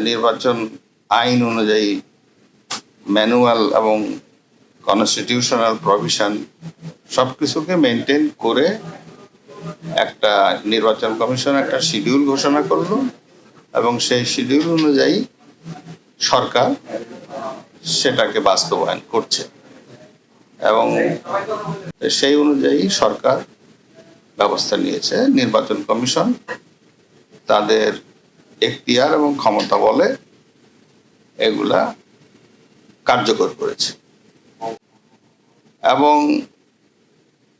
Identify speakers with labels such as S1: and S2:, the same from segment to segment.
S1: নির্বাচন আইন অনুযায়ী ম্যানুয়াল এবং কনস্টিটিউশনাল প্রভিশন সবকিছুকে মেনটেন করে একটা নির্বাচন কমিশন একটা শিডিউল ঘোষণা করলো এবং সেই শিডিউল অনুযায়ী সরকার সেটাকে বাস্তবায়ন করছে এবং সেই অনুযায়ী সরকার ব্যবস্থা নিয়েছে। নির্বাচন কমিশন তাদের এখতিয়ার এবং ক্ষমতা বলে এগুলা কার্যকর করেছে এবং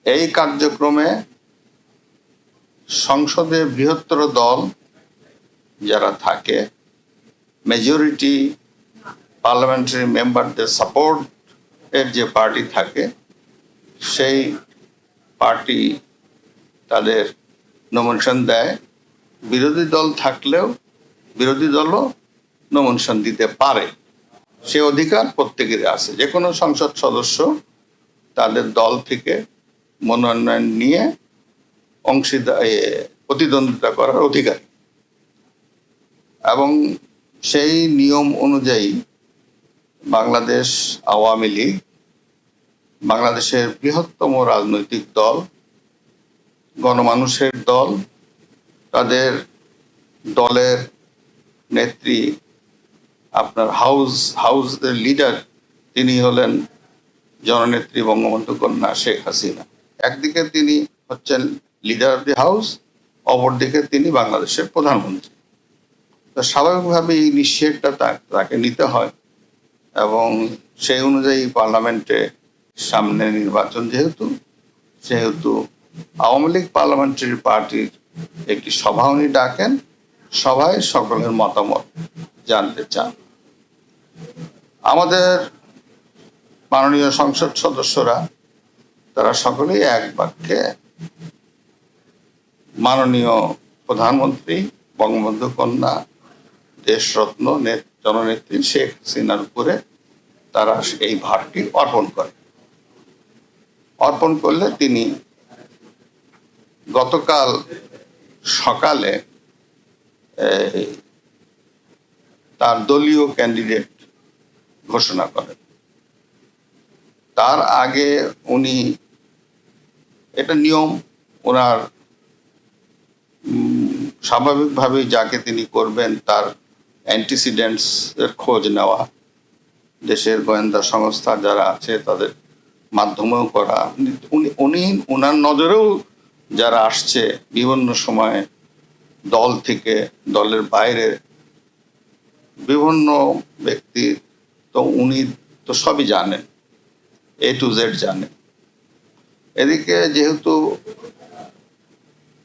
S1: এই কার্যক্রমে সংসদে বৃহত্তর দল যারা থাকে, মেজরিটি পার্লামেন্টারি মেম্বারদের সাপোর্ট এর যে পার্টি থাকে, সেই পার্টি তাদের নমিনেশন দেয়। বিরোধী দল থাকলেও বিরোধী দলও নমিনেশন দিতে পারে, সে অধিকার প্রত্যেকের আছে। যে কোনো সংসদ সদস্য তাদের দল থেকে মনোনয়ন নিয়ে প্রতিদ্বন্দ্বিতা করার অধিকার এবং সেই নিয়ম অনুযায়ী বাংলাদেশ আওয়ামী লীগ বাংলাদেশের বৃহত্তম রাজনৈতিক দল, গণমানুষের দল। তাদের দলের নেত্রী আপনার হাউসের লিডার তিনি হলেন জননেত্রী বঙ্গবন্ধু কন্যা শেখ হাসিনা। একদিকে তিনি হচ্ছেন লিডার অফ দি হাউস, অপরদিকে তিনি বাংলাদেশের প্রধানমন্ত্রী। তো স্বাভাবিকভাবে এই নিশ্চয়টা তাকে নিতে হয় এবং সেই অনুযায়ী পার্লামেন্টে সামনে নির্বাচন সেহেতু আওয়ামী লীগ পার্লামেন্টারি পার্টির একটি সভা উনি ডাকেন, সভায় সকলের মতামত জানতে চান। আমাদের মাননীয় সংসদ সদস্যরা তারা সকলেই এক বাক্যে মাননীয় প্রধানমন্ত্রী বঙ্গবন্ধু কন্যা দেশরত্ন জননেত্রী শেখ হাসিনার উপরে তারা এই ভারটি অর্পণ করলে তিনি গতকাল সকালে তার দলীয় ক্যান্ডিডেট ঘোষণা করেন। তার আগে উনি, এটা নিয়ম ওনার, স্বাভাবিকভাবে যাকে তিনি করবেন তার অ্যান্টিসিডেন্টস এর খোঁজ নেওয়া, দেশের গোয়েন্দা সংস্থা যারা আছে তাদের মাধ্যমেও করা। উনি ওনার নজরেও যারা আসছে বিভিন্ন সময় দল থেকে, দলের বাইরে বিভিন্ন ব্যক্তি, তো উনি তো সবই জানেন, A to Z জানেন। এদিকে যেহেতু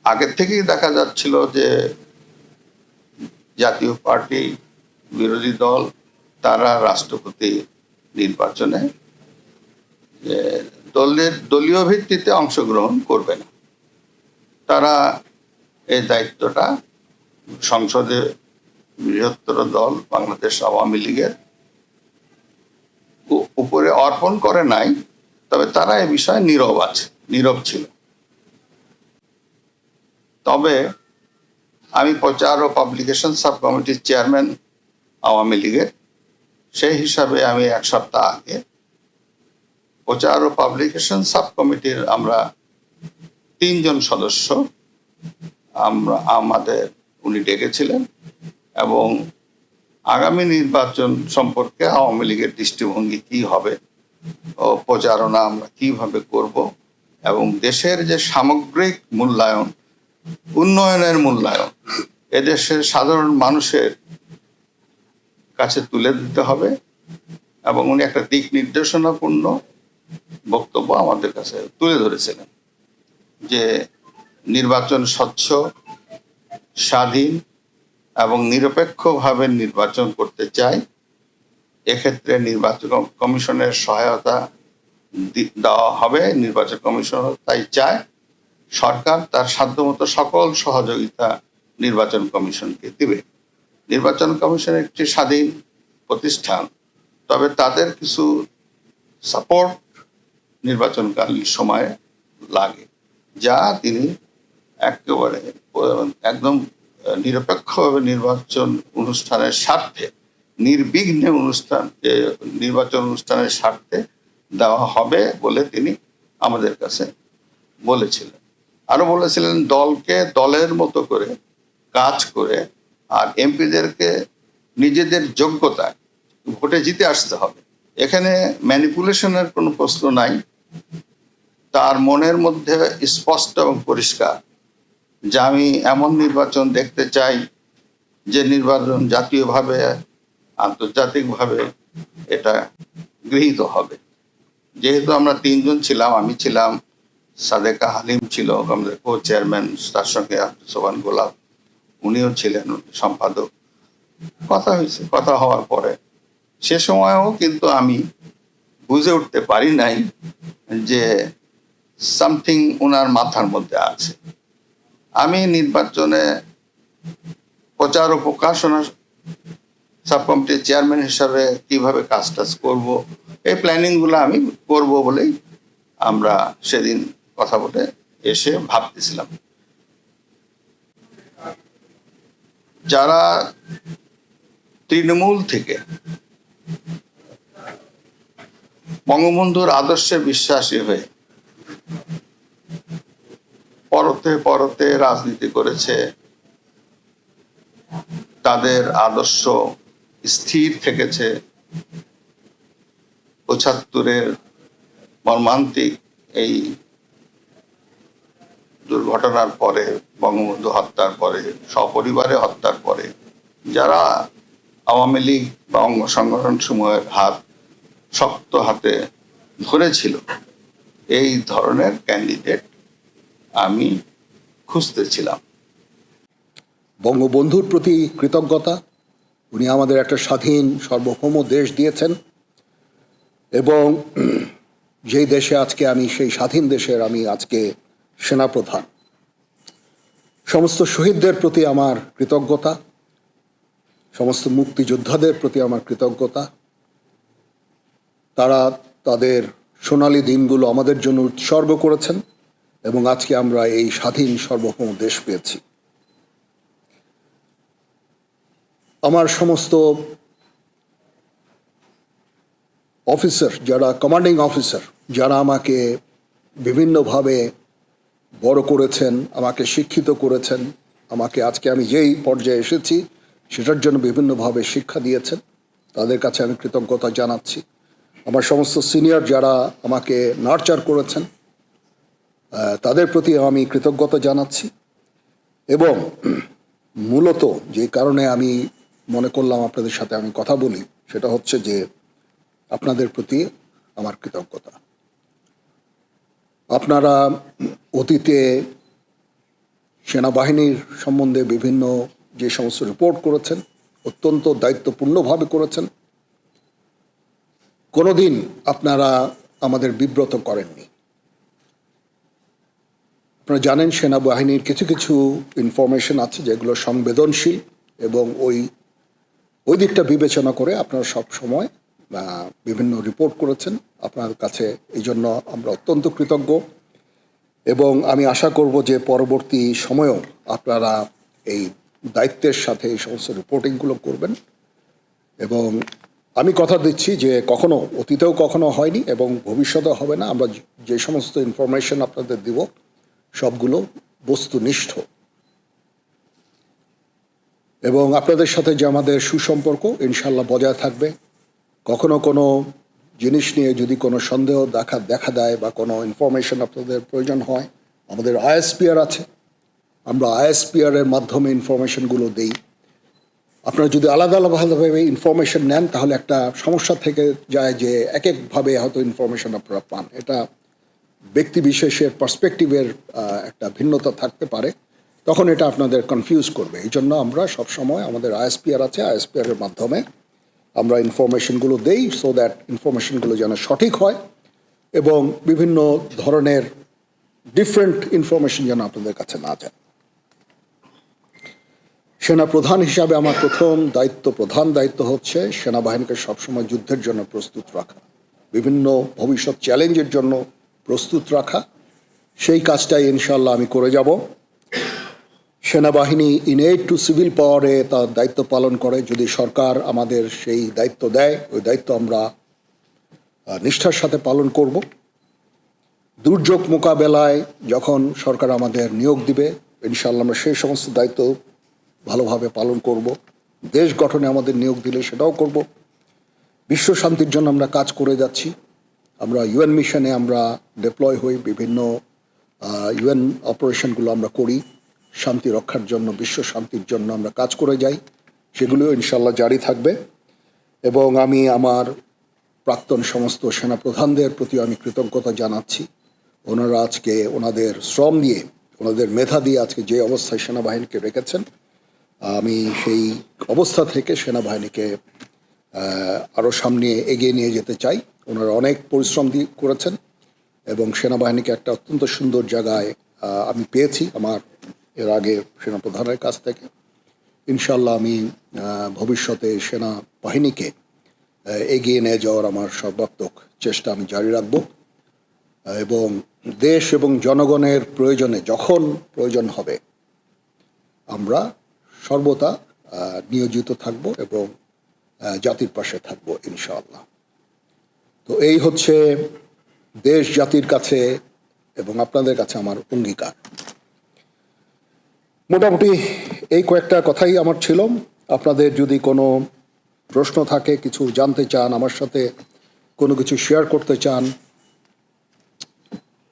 S1: আগের থেকেই দেখা যাচ্ছিল যে জাতীয় পার্টি, বিরোধী দল তারা রাষ্ট্রপতি নির্বাচনে দলীয় ভিত্তিতে অংশগ্রহণ করবে না। তারা এই দায়িত্বটা সংসদে বৃহত্তর দল বাংলাদেশ আওয়ামী লীগের উপরে অর্পণ করে নাই, তবে তারা এ বিষয়ে নীরব ছিল। তবে আমি প্রচার ও পাবলিকেশন সাব কমিটির চেয়ারম্যান আওয়ামী লীগের, সেই হিসাবে আমি এক সপ্তাহ আগে প্রচার ও পাবলিকেশন সাব কমিটির আমরা 3 জন সদস্য আমাদের উনি ডেকেছিলেন এবং আগামী নির্বাচন সম্পর্কে আওয়ামী লীগের দৃষ্টিভঙ্গি কি হবে ও প্রচারণা আমরা কিভাবে করব এবং দেশের যে সামগ্রিক মূল্যায়ন, উন্নয়নের মূল্যায়ন এদেশের সাধারণ মানুষের কাছে তুলে দিতে হবে এবং উনি একটা দিক নির্দেশনাপূর্ণ বক্তব্য আমাদের কাছে তুলে ধরেছিলেন যে নির্বাচন স্বচ্ছ, স্বাধীন এবং নিরপেক্ষভাবে নির্বাচন করতে চাই। এক্ষেত্রে নির্বাচন কমিশনের সহায়তা দেওয়া হবে। নির্বাচন কমিশন তাই চায়। সরকার তার সাধ্যমতো সকল সহযোগিতা নির্বাচন কমিশনকে দিবে। নির্বাচন কমিশন একটি স্বাধীন প্রতিষ্ঠান, তবে তাদের কিছু সাপোর্ট নির্বাচনকালীন সময়ে লাগে, যা তিনি একেবারে একদম নিরপেক্ষভাবে নির্বাচন অনুষ্ঠানের স্বার্থে, নির্বিঘ্নে নির্বাচন অনুষ্ঠানের স্বার্থে দেওয়া হবে বলে তিনি আমাদের কাছে বলেছিলেন। আরো বলেছিলেন দলকে দলের মতো করে কাজ করে আর এমপিদেরকে নিজেদের যোগ্যতায় ভোটে জিতে আসতে হবে। এখানে ম্যানিপুলেশনের কোনো প্রশ্ন নাই। তার মনের মধ্যে স্পষ্ট এবং পরিষ্কার যে আমি এমন নির্বাচন দেখতে চাই যে নির্বাচন জাতীয়ভাবে আন্তর্জাতিকভাবে এটা গৃহীত হবে। যেহেতু আমরা তিনজন ছিলাম, আমি ছিলাম, সাদেকা হালিম ছিল আমাদের কো চেয়ারম্যান, তার সঙ্গে আব্দুল সোবান গোলাপ উনিও ছিলেন সম্পাদক। কথা হয়েছে, কথা হওয়ার পরে সে সময়ও কিন্তু আমি বুঝে উঠতে পারি নাই যে সামথিং ওনার মাথার মধ্যে আছে। আমি নির্বাচনে প্রচার ও প্রকাশনা সাব কমিটির চেয়ারম্যান হিসাবে কিভাবে কাজ করব, এই প্ল্যানিং গুলো আমি করব বলেই আমরা সেদিন কথা বলে এসে ভাবতেছিলাম। যারা তৃণমূল থেকে বঙ্গবন্ধুর আদর্শে বিশ্বাসী হয়ে পরতে পরতে রাজনীতি করেছে, তাদের আদর্শ স্থির থেকেছে, ৭৫-এর মর্মান্তিক এই দুর্ঘটনার পরে, বঙ্গবন্ধু হত্যার পরে, সপরিবারে হত্যার পরে যারা আওয়ামী লীগ বা অঙ্গ সংগঠন সমূহের হাত শক্ত হাতে ধরেছিল, এই ধরনের ক্যান্ডিডেট আমি খুঁজতেছিলাম।
S2: বঙ্গবন্ধুর প্রতি কৃতজ্ঞতা, উনি আমাদের একটা স্বাধীন সার্বভৌম দেশ দিয়েছেন এবং যেই দেশে আজকে আমি, সেই স্বাধীন দেশের আমি আজকে সেনাপ্রধান। সমস্ত শহীদদের প্রতি আমার কৃতজ্ঞতা, সমস্ত মুক্তিযোদ্ধাদের প্রতি আমার কৃতজ্ঞতা। তারা তাদের সোনালী দিনগুলো আমাদের জন্য উৎসর্গ করেছেন এবং আজকে আমরা এই স্বাধীন সার্বভৌম দেশ পেয়েছি। আমার সমস্ত অফিসার, যারা কমান্ডিং অফিসার, যারা আমাকে বিভিন্নভাবে বড় করেছেন, আমাকে শিক্ষিত করেছেন, আমাকে আজকে আমি যেই পর্যায়ে এসেছি সেটার জন্য বিভিন্নভাবে শিক্ষা দিয়েছেন, তাদের কাছে আমি কৃতজ্ঞতা জানাচ্ছি। আমার সমস্ত সিনিয়র যারা আমাকে নার্চার করেছেন, তাদের প্রতি আমি কৃতজ্ঞতা জানাচ্ছি। এবং মূলত যে কারণে আমি মনে করলাম আপনাদের সাথে আমি কথা বলি, সেটা হচ্ছে যে আপনাদের প্রতি আমার কৃতজ্ঞতা। আপনারা অতীতে সেনাবাহিনীর সম্বন্ধে বিভিন্ন যে সমস্ত রিপোর্ট করেছেন, অত্যন্ত দায়িত্বপূর্ণভাবে করেছেন। কোনোদিন আপনারা আমাদের বিব্রত করেননি। আপনারা জানেন সেনাবাহিনীর কিছু কিছু ইনফরমেশন আছে যেগুলো সংবেদনশীল এবং ওই দিকটা বিবেচনা করে আপনারা সব সময় বিভিন্ন রিপোর্ট করেছেন। আপনার কাছে এই জন্য আমরা অত্যন্ত কৃতজ্ঞ এবং আমি আশা করব যে পরবর্তী সময়েও আপনারা এই দায়িত্বের সাথে এই সমস্ত রিপোর্টিংগুলো করবেন। এবং আমি কথা দিচ্ছি যে কখনো, অতীতেও কখনো হয়নি এবং ভবিষ্যতেও হবে না, আমরা যে সমস্ত ইনফরমেশন আপনাদের দিব সবগুলো বস্তুনিষ্ঠ। এবং আপনাদের সাথে যে আমাদের সুসম্পর্ক ইনশাল্লাহ বজায় থাকবে। কখনো কোনো জিনিস নিয়ে যদি কোনো সন্দেহ দেখা দেয় বা কোনো ইনফরমেশন আপনাদের প্রয়োজন হয়, আমাদের আইএসপিআর আছে, আমরা আইএসপিআরের মাধ্যমে ইনফরমেশনগুলো দিই। আপনারা যদি আলাদা আলাদাভাবে ইনফরমেশন নেন তাহলে একটা সমস্যা থেকে যায় যে এক একভাবে হয়তো ইনফরমেশন আপনারা পান। এটা ব্যক্তি বিশেষের পার্সপেক্টিভের একটা ভিন্নতা থাকতে পারে, তখন এটা আপনাদের কনফিউজ করবে। এই জন্য আমরা সবসময় আমাদের আইএসপিআর আছে, আইএসপিআরের মাধ্যমে আমরা ইনফরমেশনগুলো দেই, সো দ্যাট ইনফরমেশনগুলো যেন সঠিক হয় এবং বিভিন্ন ধরনের ডিফারেন্ট ইনফরমেশন যেন আপনাদের কাছে না যায়। সেনা প্রধান হিসাবে আমার প্রধান দায়িত্ব হচ্ছে সেনাবাহিনীকে সবসময় যুদ্ধের জন্য প্রস্তুত রাখা, বিভিন্ন ভবিষ্যৎ চ্যালেঞ্জের জন্য প্রস্তুত রাখা। সেই কাজটাই ইনশাল্লাহ আমি করে যাব। সেনাবাহিনী ইনেট টু সিভিল পাওয়ারে তার দায়িত্ব পালন করে। যদি সরকার আমাদের সেই দায়িত্ব দেয়, ওই দায়িত্ব আমরা নিষ্ঠার সাথে পালন করব। দুর্যোগ মোকাবেলায় যখন সরকার আমাদের নিয়োগ দিবে, ইনশাআল্লাহ আমরা সেই সমস্ত দায়িত্ব ভালোভাবে পালন করব। দেশ গঠনে আমাদের নিয়োগ দিলে সেটাও করব। বিশ্ব শান্তির জন্য আমরা কাজ করে যাচ্ছি। আমরা ইউএন মিশনে আমরা ডিপ্লয় হই, বিভিন্ন ইউএন অপারেশনগুলো আমরা করি, শান্তি রক্ষার জন্য, বিশ্ব শান্তির জন্য আমরা কাজ করে যাই। সেগুলিও ইনশাআল্লাহ জারি থাকবে। এবং আমি আমার প্রাক্তন সমস্ত সেনাপ্রধানদের প্রতি আমি কৃতজ্ঞতা জানাচ্ছি। ওনারা আজকে ওনাদের শ্রম দিয়ে, ওনাদের মেধা দিয়ে আজকে যে অবস্থায় সেনাবাহিনীকে রেখেছেন, আমি সেই অবস্থা থেকে সেনাবাহিনীকে আরও সামনে এগিয়ে নিয়ে যেতে চাই। ওনারা অনেক পরিশ্রম দিয়ে করেছেন এবং সেনাবাহিনীকে একটা অত্যন্ত সুন্দর জায়গায় আমি পেয়েছি আমার এর আগে সেনাপ্রধানের কাছ থেকে। ইনশাল্লাহ আমি ভবিষ্যতে সেনাবাহিনীকে এগিয়ে নিয়ে যাওয়ার আমার সর্বাত্মক চেষ্টা আমি জারি রাখব এবং দেশ এবং জনগণের প্রয়োজনে যখন প্রয়োজন হবে আমরা সর্বদা নিয়োজিত থাকব এবং জাতির পাশে থাকব ইনশাআল্লাহ। তো এই হচ্ছে দেশ জাতির কাছে এবং আপনাদের কাছে আমার অঙ্গীকার। মোটামুটি এই কয়েকটা কথাই আমার ছিল। আপনাদের যদি কোনো প্রশ্ন থাকে, কিছু জানতে চান, আমার সাথে কোনো কিছু শেয়ার করতে চান,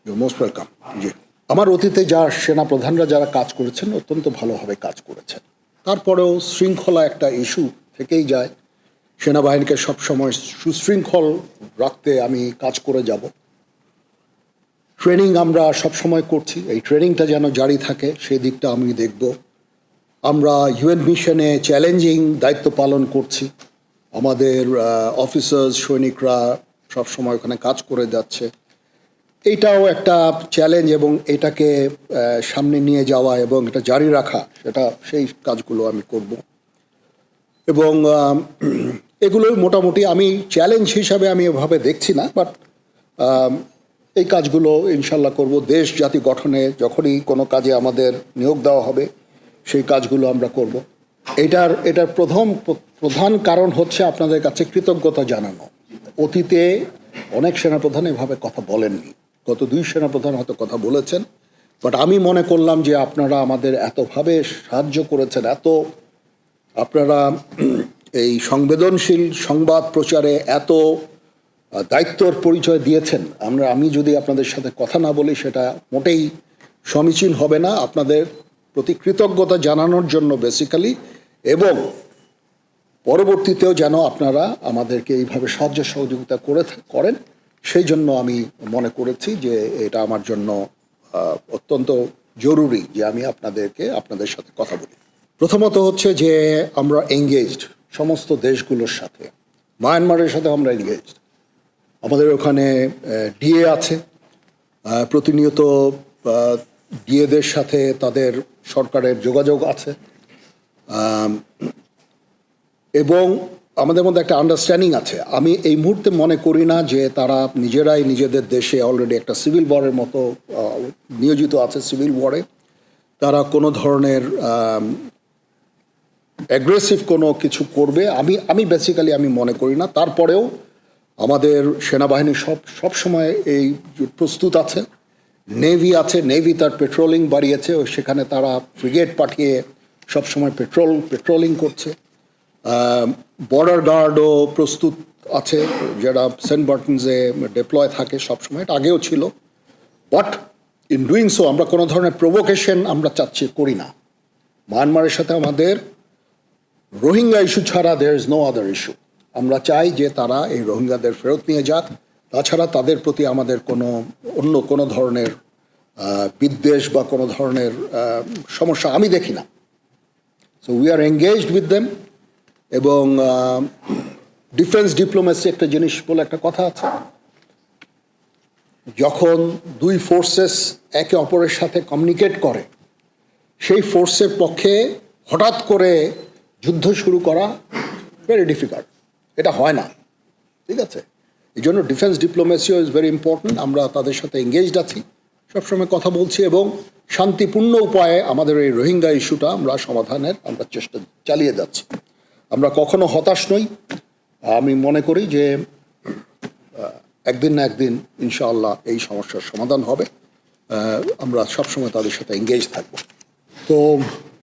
S2: ইউ মোস্ট ওয়েলকাম। জি, আমার অতীতে যা সেনাপ্রধানরা যারা কাজ করেছেন অত্যন্ত ভালোভাবে কাজ করেছেন। তারপরেও শৃঙ্খলা একটা ইস্যু থেকেই যায়। সেনাবাহিনীকে সবসময় সুশৃঙ্খল রাখতে আমি কাজ করে যাব। ট্রেনিং আমরা সবসময় করছি, এই ট্রেনিংটা যেন জারি থাকে সেই দিকটা আমি দেখব। আমরা ইউএন মিশনে চ্যালেঞ্জিং দায়িত্ব পালন করছি। আমাদের অফিসার্স, সৈনিকরা সবসময় ওখানে কাজ করে যাচ্ছে। এইটাও একটা চ্যালেঞ্জ এবং এটাকে সামনে নিয়ে যাওয়া এবং এটা জারি রাখা, সেই কাজগুলো আমি করব। এবং এগুলো মোটামুটি আমি চ্যালেঞ্জ হিসাবে আমি এভাবে দেখছি না, বাট এই কাজগুলো ইনশাল্লাহ করব। দেশ জাতি গঠনে যখনই কোনো কাজে আমাদের নিয়োগ দেওয়া হবে সেই কাজগুলো আমরা করব। এটার প্রধান কারণ হচ্ছে আপনাদের কাছে কৃতজ্ঞতা জানানো। অতীতে অনেক সেনাপ্রধান এভাবে কথা বলেননি, গত 2 সেনাপ্রধান হয়তো কথা বলেছেন, বাট আমি মনে করলাম যে আপনারা আমাদের এতভাবে সাহায্য করেছেন, আপনারা এই সংবেদনশীল সংবাদ প্রচারে এত দায়িত্বর পরিচয় দিয়েছেন। আমি যদি আপনাদের সাথে কথা না বলি সেটা মোটেই সমীচীন হবে না। আপনাদের প্রতি কৃতজ্ঞতা জানানোর জন্য বেসিক্যালি, এবং পরবর্তীতেও যেন আপনারা আমাদেরকে এইভাবে সাহায্য সহযোগিতা করেন, সেই জন্য আমি মনে করেছি যে এটা আমার জন্য অত্যন্ত জরুরি যে আমি আপনাদের সাথে কথা বলি। প্রথমত হচ্ছে যে আমরা এঙ্গেজড সমস্ত দেশগুলোর সাথে। মায়ানমারের সাথে আমরা এঙ্গেজড। আমাদের ওখানে ডিএ আছে, প্রতিনিয়ত ডিএদের সাথে তাদের সরকারের যোগাযোগ আছে এবং আমাদের মধ্যে একটা আন্ডারস্ট্যান্ডিং আছে। আমি এই মুহূর্তে মনে করি না যে তারা নিজেরাই নিজেদের দেশে অলরেডি একটা সিভিল ওয়ারের মতো নিয়োজিত আছে। সিভিল ওয়ারে তারা কোনো ধরনের অ্যাগ্রেসিভ কোনো কিছু করবে আমি বেসিক্যালি আমি মনে করি না। তারপরেও আমাদের সেনাবাহিনী সব সময় এই প্রস্তুত আছে। নেভি আছে, নেভি তার পেট্রোলিং বাড়িয়েছে, সেখানে তারা ফ্রিগেট পাঠিয়ে সবসময় পেট্রোলিং করছে। বর্ডার গার্ডও প্রস্তুত আছে, যারা সেন্ট মার্টিনসে ডিপ্লয় থাকে সবসময়, এটা আগেও ছিল। বাট ইন ডুইং সো আমরা কোনো ধরনের প্রভোকেশন আমরা করি না। মায়ানমারের সাথে আমাদের রোহিঙ্গা ইস্যু ছাড়া there is no other issue. আমরা চাই যে তারা এই রোহিঙ্গাদের ফেরত নিয়ে যাক। তাছাড়া তাদের প্রতি আমাদের অন্য কোনো ধরনের বিদ্বেষ বা কোনো ধরনের সমস্যা আমি দেখি না। So we are engaged with them. এবং ডিফেন্স ডিপ্লোমেসি একটা জিনিস বলে একটা কথা আছে, যখন 2 ফোর্সেস একে অপরের সাথে কমিউনিকেট করে, সেই ফোর্সের পক্ষে হঠাৎ করে যুদ্ধ শুরু করা ভেরি ডিফিকাল্ট, এটা হয় না, ঠিক আছে? এই জন্য ডিফেন্স ডিপ্লোমেসিও ইজ ভেরি ইম্পর্টেন্ট। আমরা তাদের সাথে এঙ্গেজড আছি, সবসময় কথা বলছি এবং শান্তিপূর্ণ উপায়ে আমাদের এই রোহিঙ্গা ইস্যুটা আমরা সমাধানের আমরা চেষ্টা চালিয়ে যাচ্ছি। আমরা কখনো হতাশ নই। আমি মনে করি যে একদিন না একদিন ইনশাআল্লাহ এই সমস্যার সমাধান হবে। আমরা সবসময় তাদের সাথে এঙ্গেজ থাকব। তো